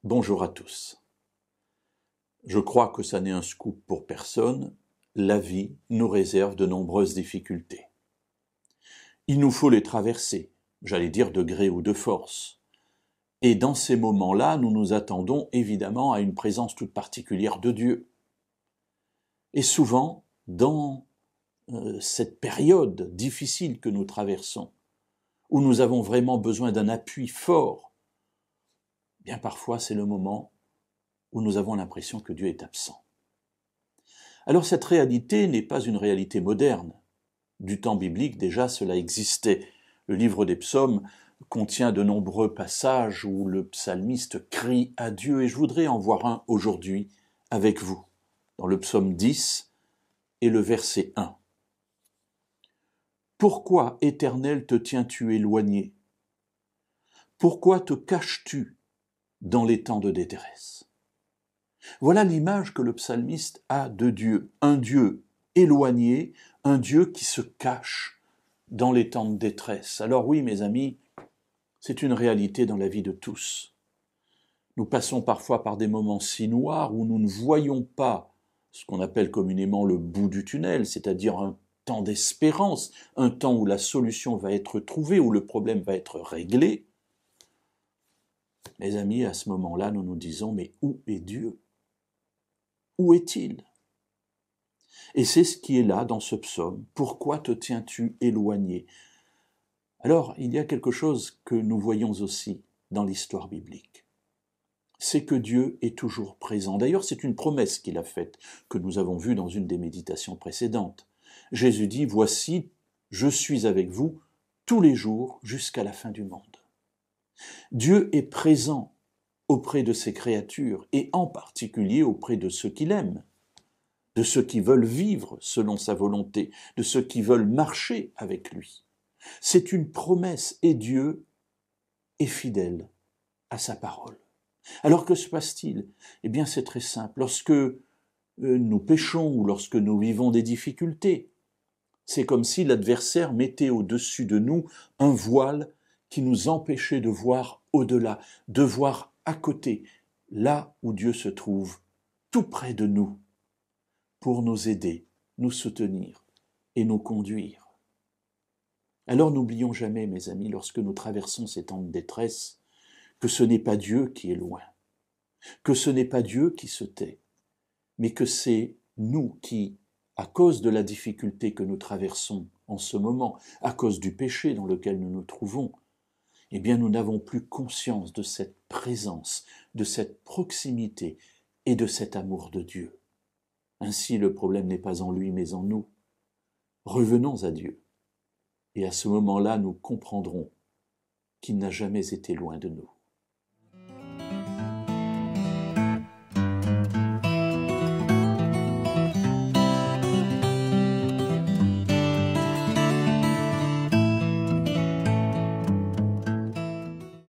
Bonjour à tous. Je crois que ça n'est un scoop pour personne. La vie nous réserve de nombreuses difficultés. Il nous faut les traverser, j'allais dire de gré ou de force. Et dans ces moments-là, nous nous attendons évidemment à une présence toute particulière de Dieu. Et souvent, dans cette période difficile que nous traversons, où nous avons vraiment besoin d'un appui fort, bien parfois c'est le moment où nous avons l'impression que Dieu est absent. Alors cette réalité n'est pas une réalité moderne. Du temps biblique déjà cela existait. Le livre des psaumes contient de nombreux passages où le psalmiste crie à Dieu, et je voudrais en voir un aujourd'hui avec vous, dans le psaume 10 et le verset 1. « Pourquoi, Éternel, te tiens-tu éloigné? Pourquoi te caches-tu dans les temps de détresse ?» Voilà l'image que le psalmiste a de Dieu, un Dieu éloigné, un Dieu qui se cache dans les temps de détresse. Alors oui, mes amis, c'est une réalité dans la vie de tous. Nous passons parfois par des moments si noirs où nous ne voyons pas ce qu'on appelle communément le bout du tunnel, c'est-à-dire un temps d'espérance, un temps où la solution va être trouvée, où le problème va être réglé. Mes amis, à ce moment-là, nous nous disons, mais où est Dieu ? Où est-il ? Et c'est ce qui est là dans ce psaume. Pourquoi te tiens-tu éloigné ? Alors, il y a quelque chose que nous voyons aussi dans l'histoire biblique. C'est que Dieu est toujours présent. D'ailleurs, c'est une promesse qu'il a faite, que nous avons vue dans une des méditations précédentes. Jésus dit, « Voici, je suis avec vous tous les jours jusqu'à la fin du monde. » Dieu est présent auprès de ses créatures, et en particulier auprès de ceux qu'il aime, de ceux qui veulent vivre selon sa volonté, de ceux qui veulent marcher avec lui. C'est une promesse, et Dieu est fidèle à sa parole. Alors que se passe-t-il ? Eh bien, c'est très simple. Lorsque nous péchons ou lorsque nous vivons des difficultés, c'est comme si l'adversaire mettait au-dessus de nous un voile qui nous empêchait de voir au-delà, de voir à côté, là où Dieu se trouve, tout près de nous, pour nous aider, nous soutenir et nous conduire. Alors n'oublions jamais, mes amis, lorsque nous traversons ces temps de détresse, que ce n'est pas Dieu qui est loin, que ce n'est pas Dieu qui se tait, mais que c'est nous qui, à cause de la difficulté que nous traversons en ce moment, à cause du péché dans lequel nous nous trouvons, eh bien nous n'avons plus conscience de cette présence, de cette proximité et de cet amour de Dieu. Ainsi, le problème n'est pas en lui, mais en nous. Revenons à Dieu, et à ce moment-là, nous comprendrons qu'il n'a jamais été loin de nous.